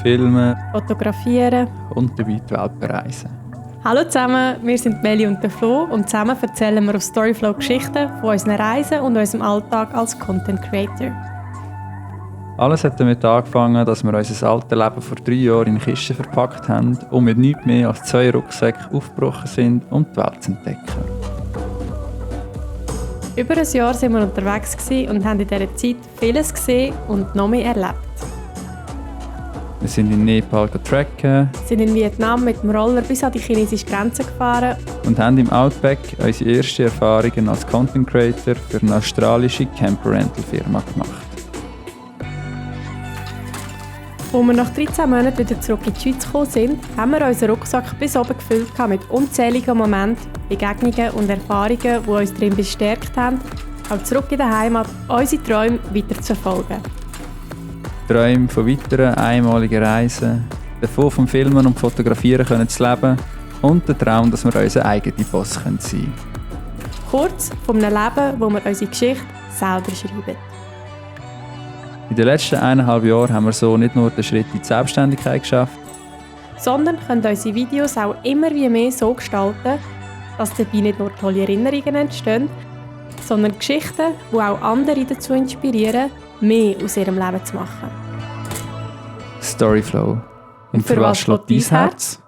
filmen, fotografieren und dabei die Welt bereisen. Hallo zusammen, wir sind Meli und der Flo und zusammen erzählen wir auf Storyflow Geschichten von unseren Reisen und unserem Alltag als Content Creator. Alles hat damit angefangen, dass wir unser altes Leben vor 3 Jahren in Kisten verpackt haben und mit nichts mehr als 2 Rucksäcken aufgebrochen sind, um die Welt zu entdecken. Über ein Jahr waren wir unterwegs und haben in dieser Zeit vieles gesehen und noch mehr erlebt. Wir sind in Nepal tracken, sind in Vietnam mit dem Roller bis an die chinesische Grenze gefahren und haben im Outback unsere ersten Erfahrungen als Content Creator für eine australische Camper-Rental-Firma gemacht. Als wir nach 13 Monaten wieder zurück in die Schweiz gekommen sind, haben wir unseren Rucksack bis oben gefüllt mit unzähligen Momenten, Begegnungen und Erfahrungen, die uns darin bestärkt haben, auch zurück in der Heimat unsere Träume weiter zu verfolgen. Träume von weiteren einmaligen Reisen, davon vom Filmen und Fotografieren können zu leben und der Traum, dass wir unser eigener Boss sein können. Kurz von einem Leben, wo wir unsere Geschichte selber schreiben. In den letzten 1,5 Jahren haben wir so nicht nur den Schritt in die Selbstständigkeit geschafft, sondern können unsere Videos auch immer wie mehr so gestalten, dass dabei nicht nur tolle Erinnerungen entstehen, sondern Geschichten, die auch andere dazu inspirieren, mehr aus ihrem Leben zu machen. Storyflow. Und für was schlägt dein Herz?